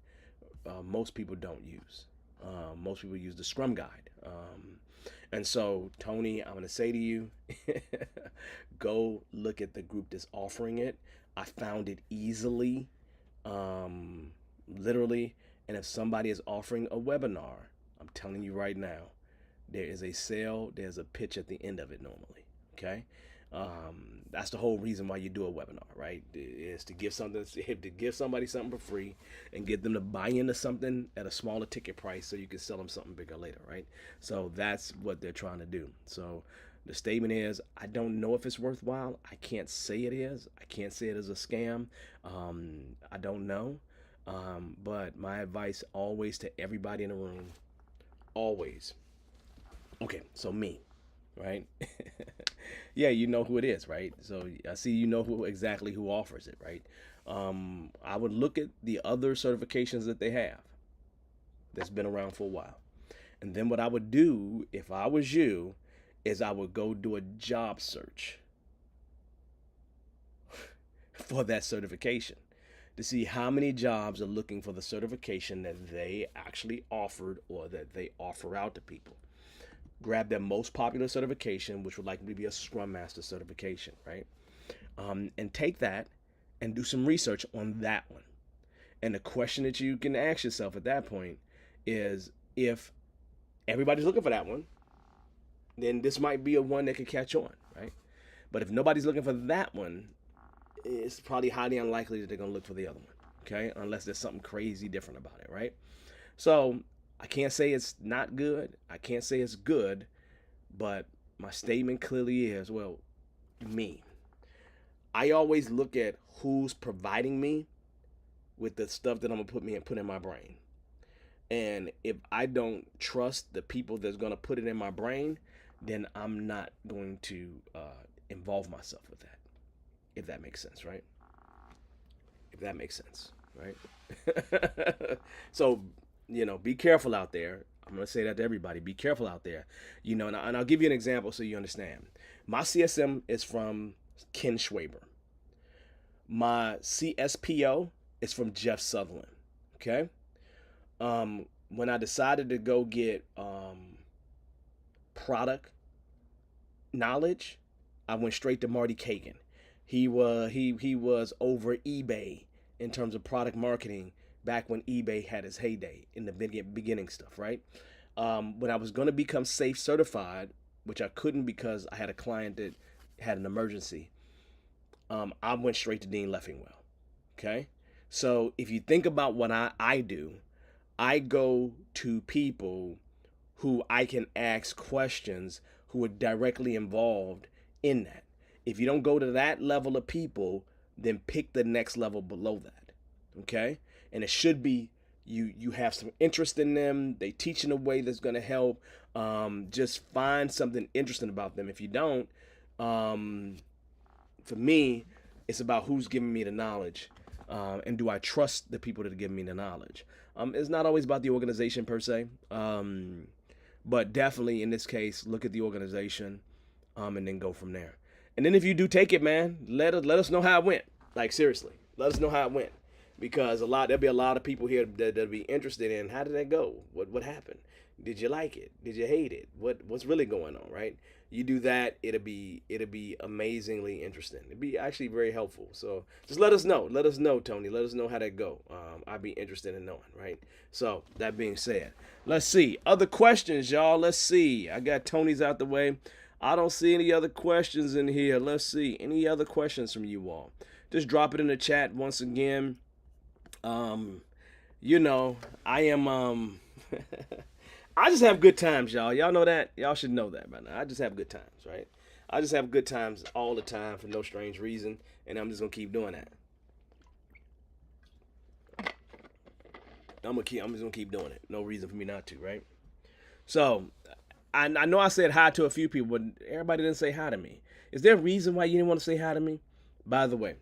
most people don't use. Most people use the Scrum Guide. And so, Tony, I'm going to say to you, go look at the group that's offering it. I found it easily, literally. And if somebody is offering a webinar, I'm telling you right now, there is a sale, there's a pitch at the end of it normally. Okay. That's the whole reason why you do a webinar, right? Is to give somebody something for free and get them to buy into something at a smaller ticket price so you can sell them something bigger later, right? So that's what they're trying to do. So the statement is, I don't know if it's worthwhile. I can't say it is. I can't say it is a scam. I don't know. But my advice always to everybody in the room, always. Okay, so me, right? Yeah, you know who it is, right? So I see you know exactly who offers it, right? I would look at the other certifications that they have that's been around for a while. And then what I would do if I was you is I would go do a job search for that certification to see how many jobs are looking for the certification that they actually offered or that they offer out to people. Grab their most popular certification, which would likely be a Scrum Master certification, right? And take that and do some research on that one. And the question that you can ask yourself at that point is, if everybody's looking for that one, then this might be a one that could catch on, right? But if nobody's looking for that one, it's probably highly unlikely that they're going to look for the other one, okay? Unless there's something crazy different about it, right? So I can't say it's not good. I can't say it's good, but my statement clearly is, well, me. I always look at who's providing me with the stuff that I'm going to put in my brain. And if I don't trust the people that's going to put it in my brain, then I'm not going to involve myself with that. If that makes sense, right? If that makes sense, right? So, be careful out there. I'm going to say that to everybody. Be careful out there. And I'll give you an example so you understand. My CSM is from Ken Schwaber. My CSPO is from Jeff Sutherland. Okay? When I decided to go get product knowledge, I went straight to Marty Kagan. He was over eBay in terms of product marketing back when eBay had its heyday in the beginning stuff, right? When I was going to become SAFe certified, which I couldn't because I had a client that had an emergency, I went straight to Dean Leffingwell. Okay? So if you think about what I do, I go to people who I can ask questions who are directly involved in that. If you don't go to that level of people, then pick the next level below that. Okay? And it should be you have some interest in them. They teach in a way that's going to help. Just find something interesting about them. If you don't, for me, it's about who's giving me the knowledge. And do I trust the people that are giving me the knowledge? It's not always about the organization per se. But definitely in this case, look at the organization and then go from there. And then if you do take it, man, let us know how it went. Like, seriously, let us know how it went. Because there'll be a lot of people here that'll be interested in, how did that go? What happened? Did you like it? Did you hate it? What's really going on, right? You do that, it'll be amazingly interesting. It'd be actually very helpful. So just let us know. Let us know, Tony. Let us know how that go. I'd be interested in knowing, right? So that being said, let's see. Other questions, y'all. Let's see. I got Tony's out the way. I don't see any other questions in here. Let's see. Any other questions from you all? Just drop it in the chat once again. I am I just have good times, y'all. Y'all know that? Y'all should know that by now. I just have good times, right? I just have good times all the time for no strange reason, and I'm just gonna keep doing that. I'm just gonna keep doing it. No reason for me not to, right? So I know I said hi to a few people, but everybody didn't say hi to me. Is there a reason why you didn't want to say hi to me? By the way,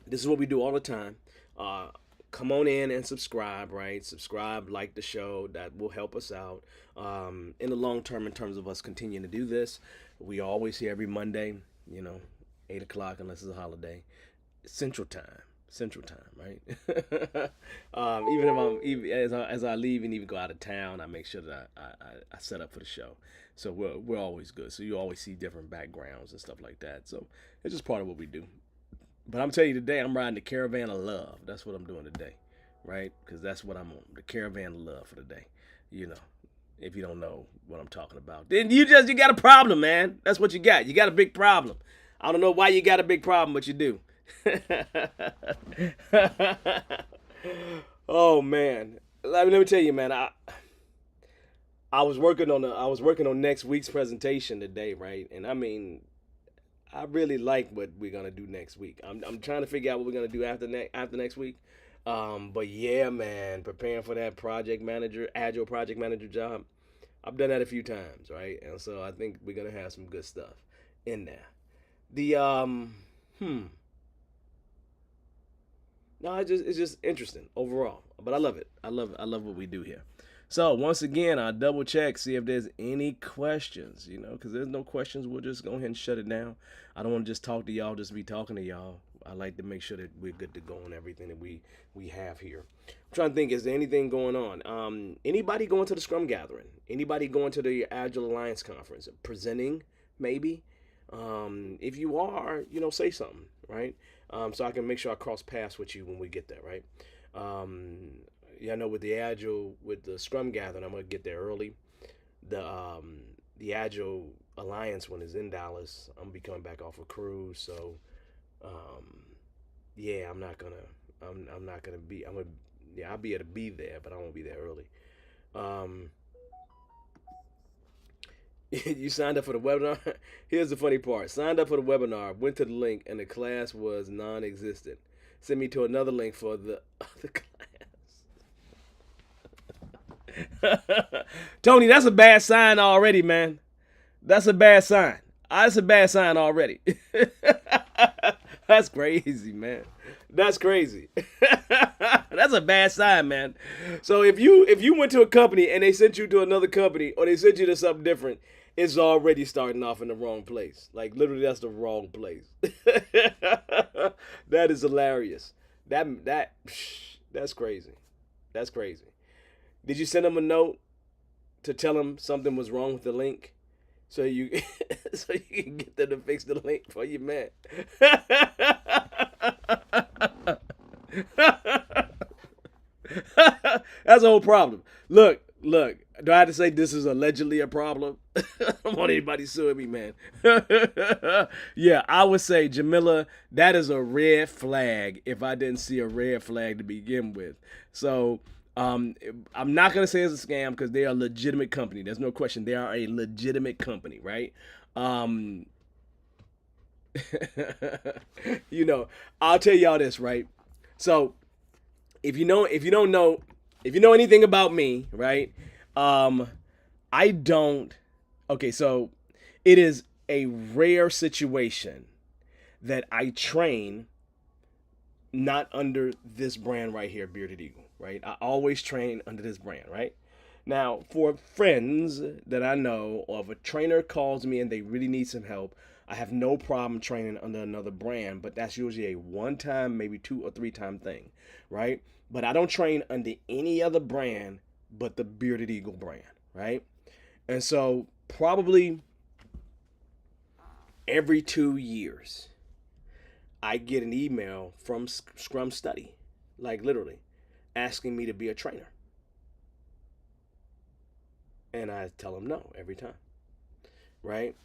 This is what we do all the time. Uh, Come on in and subscribe, right? Subscribe, like the show. That will help us out in the long term in terms of us continuing to do this. We always here every Monday, you know, 8 o'clock unless it's a holiday, Central Time. Central Time, right? Even if as I leave and even go out of town, I make sure that I set up for the show. So we're always good. So you always see different backgrounds and stuff like that. So it's just part of what we do. But I'm telling you today, I'm riding the caravan of love. That's what I'm doing today, right? Because that's what I'm on, the caravan of love for today. You know, if you don't know what I'm talking about, then you got a problem, man. That's what you got. You got a big problem. I don't know why you got a big problem, but you do. Oh man, let me tell you, man. I was working on next week's presentation today, right? And I mean, I really like what we're gonna do next week. I'm trying to figure out what we're gonna do after next week. But yeah, man, preparing for that agile project manager job. I've done that a few times, right? And so I think we're gonna have some good stuff in there. The no, it's just interesting overall. But I love it. I love what we do here. So once again, I double check, see if there's any questions, because there's no questions. We'll just go ahead and shut it down. I don't want to just talk to y'all, just be talking to y'all. I like to make sure that we're good to go on everything that we have here. I'm trying to think, is there anything going on? Anybody going to the Scrum Gathering? Anybody going to the Agile Alliance Conference? Presenting, maybe? If you are, say something, right? So I can make sure I cross paths with you when we get there, right? Yeah, I know with the Scrum Gathering, I'm gonna get there early. The Agile Alliance one is in Dallas. I'm gonna be coming back off a cruise, so yeah, I'm not gonna be. I'll be able to be there, but I won't be there early. You signed up for the webinar. Here's the funny part: signed up for the webinar, went to the link, and the class was non-existent. Sent me to another link for the other class. Tony, that's a bad sign already, man. That's a bad sign. That's a bad sign already. That's crazy, man. That's crazy. That's a bad sign, man. So if you went to a company and they sent you to another company or they sent you to something different, it's already starting off in the wrong place. Like literally, that's the wrong place. That is hilarious. That's crazy. That's crazy. Did you send them a note to tell them something was wrong with the link, so you so you can get them to fix the link for you, man? That's a whole problem. Look. Do I have to say this is allegedly a problem? I don't want anybody suing me, man. Yeah, I would say, Jamila, that is a red flag if I didn't see a red flag to begin with. So I'm not going to say it's a scam because they are a legitimate company. There's no question. They are a legitimate company, right? I'll tell y'all this, right? So if you know anything about me, right? I don't. Okay, so it is a rare situation that I train not under this brand right here, Bearded Eagle, right? I always train under this brand, right? Now, for friends that I know, or if a trainer calls me and they really need some help, I have no problem training under another brand, but that's usually a one-time, maybe 2 or 3-time thing, right? But I don't train under any other brand but the Bearded Eagle brand, right? And so probably every 2 years, I get an email from Scrum Study, like literally, asking me to be a trainer. And I tell them no every time, right?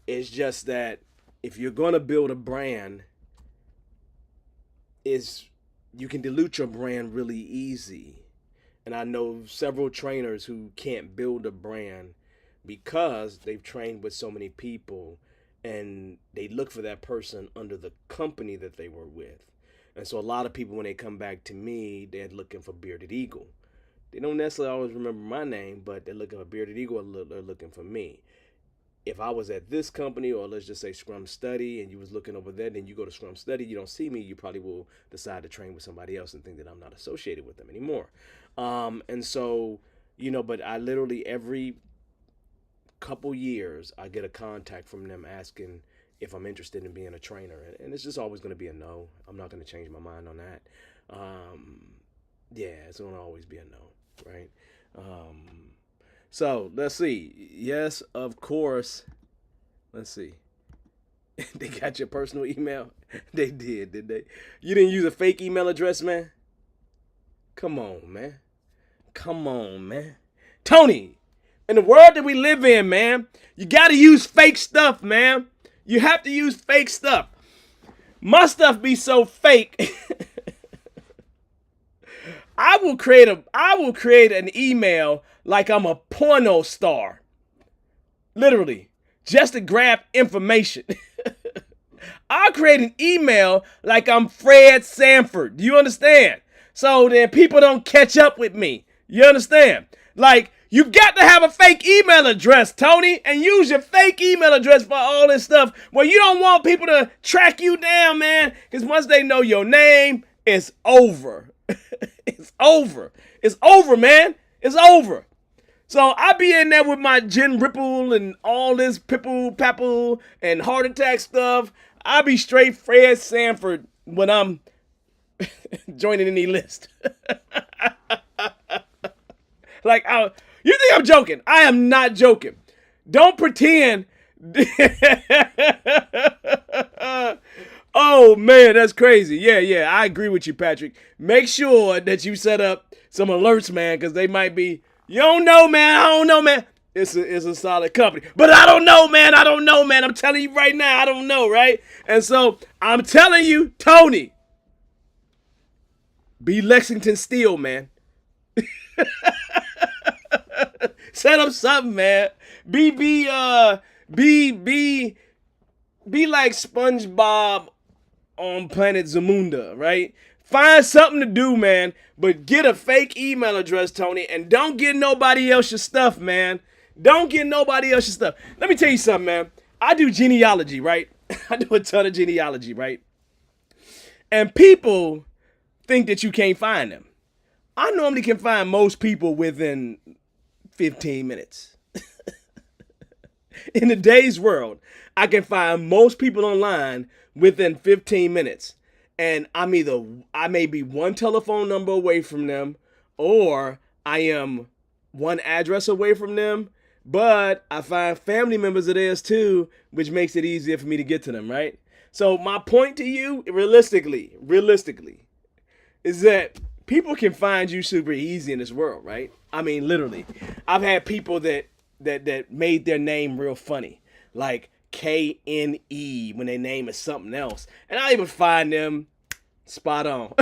It's just that if you're going to build a brand, you can dilute your brand really easy. And I know several trainers who can't build a brand because they've trained with so many people and they look for that person under the company that they were with. And so a lot of people, when they come back to me, they're looking for Bearded Eagle. They don't necessarily always remember my name, but they're looking for Bearded Eagle or they're looking for me. if I was at this company, or let's just say Scrum Study, and you was looking over there, then you go to Scrum Study, you don't see me, you probably will decide to train with somebody else and think that I'm not associated with them anymore. And so, but I literally every couple years I get a contact from them asking if I'm interested in being a trainer, and it's just always going to be a no. I'm not going to change my mind on that. Yeah, it's going to always be a no, right? So let's see. Yes, of course. Let's see. They got your personal email. They did they? You didn't use a fake email address, man? Come on, man. Come on, man. Tony, in the world that we live in, man, you got to use fake stuff, man. You have to use fake stuff. My stuff be so fake. I will create an email like I'm a porno star. Literally, just to grab information. I'll create an email like I'm Fred Sanford. Do you understand? So then people don't catch up with me. You understand? Like, you got to have a fake email address, Tony, and use your fake email address for all this stuff. Well, you don't want people to track you down, man, because once they know your name, it's over. It's over. It's over, man. It's over. So I be in there with my gin ripple and all this pipple papple and heart attack stuff. I be straight Fred Sanford when I'm joining any list. Like, you think I'm joking? I am not joking. Don't pretend. Oh, man, that's crazy. Yeah, I agree with you, Patrick. Make sure that you set up some alerts, man, because they might be, you don't know, man. I don't know, man. It's a solid company. But I don't know, man. I'm telling you right now, I don't know, right? And so I'm telling you, Tony, be Lexington Steel, man. Set up something, man. Be like SpongeBob on Planet Zamunda, right? Find something to do, man. But get a fake email address, Tony, and don't get nobody else your stuff, man. Don't get nobody else your stuff. Let me tell you something, man. I do genealogy, right? I do a ton of genealogy, right? And people think that you can't find them. I normally can find most people within 15 minutes. In today's world, I can find most people online within 15 minutes. And I may be one telephone number away from them, or I am one address away from them, but I find family members of theirs too, which makes it easier for me to get to them, right? So my point to you, realistically, is that people can find you super easy in this world, right? I mean, literally. I've had people that made their name real funny, like KNE when their name is something else. And I even find them spot on.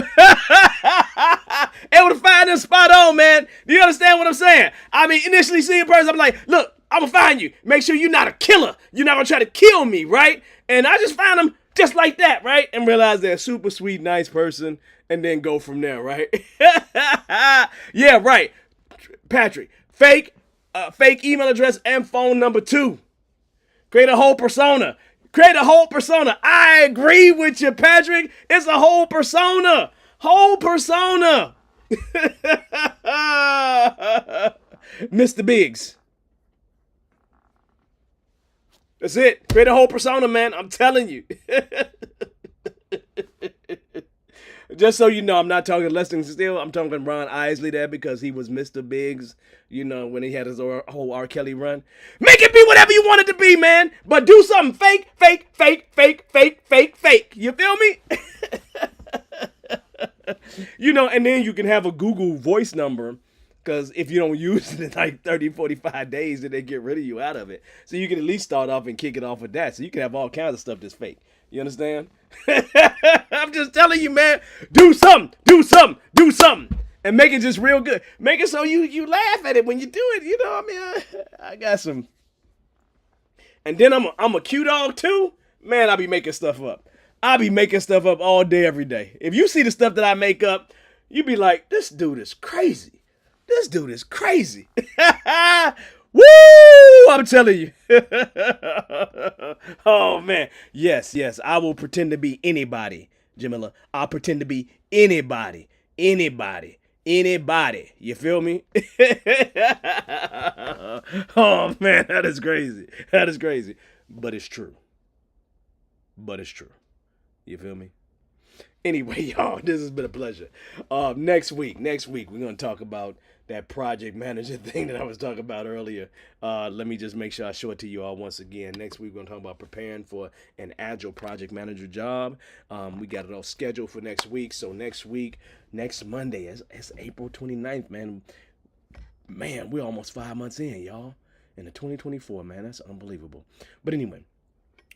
Able to find them spot on, man. Do you understand what I'm saying? I mean, initially seeing a person, I'm like, look, I'm gonna find you. Make sure you're not a killer. You're not gonna try to kill me, right? And I just found them just like that, right? And realize they're a super sweet, nice person, and then go from there, right? Yeah, right. Patrick, fake email address and phone number 2. Create a whole persona. I agree with you, Patrick. It's a whole persona. Mr. Biggs. That's it. Create a whole persona, man. I'm telling you. Just so you know, I'm not talking Lexington Steel. I'm talking Ron Isley there because he was Mr. Biggs, when he had his whole R. Kelly run. Make it be whatever you want it to be, man. But do something fake. You feel me? And then you can have a Google voice number, because if you don't use it in like 30, 45 days, then they get rid of you out of it. So you can at least start off and kick it off with that. So you can have all kinds of stuff that's fake. You understand? I'm just telling you, man. Do something. And make it just real good. Make it so you laugh at it when you do it. I got some. And then I'm a cute dog too. Man, I be making stuff up. I be making stuff up all day, every day. If you see the stuff that I make up, you be like, this dude is crazy. Woo! I'm telling you. Oh man. Yes, yes. I will pretend to be anybody, Jamila. I'll pretend to be anybody. Anybody. Anybody. You feel me? Oh man, that is crazy. That is crazy. But it's true. But it's true. You feel me? Anyway, y'all, this has been a pleasure. Next week, we're gonna talk about that project manager thing that I was talking about earlier. Let me just make sure I show it to you all once again. Next week, we're gonna talk about preparing for an agile project manager job. We got it all scheduled for next week. So next week, next Monday, it's April 29th, man. Man, we're almost 5 months in, y'all. Into 2024, man. That's unbelievable. But anyway,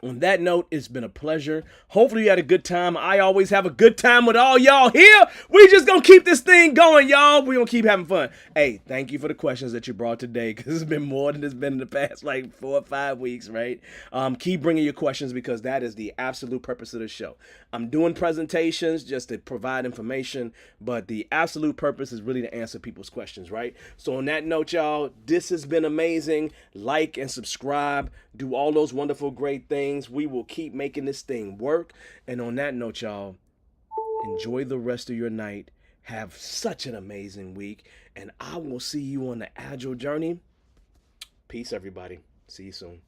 on that note, it's been a pleasure. Hopefully you had a good time. I always have a good time with all y'all here. We just gonna keep this thing going, y'all. We gonna keep having fun. Hey, thank you for the questions that you brought today, because it's been more than it's been in the past like 4 or 5 weeks, right? Keep bringing your questions, because that is the absolute purpose of the show. I'm doing presentations just to provide information, but the absolute purpose is really to answer people's questions, right? So on that note, y'all, this has been amazing. Like and subscribe. Do all those wonderful, great things. We will keep making this thing work. And on that note, y'all, enjoy the rest of your night. Have such an amazing week. And I will see you on the Agile journey. Peace, everybody. See you soon.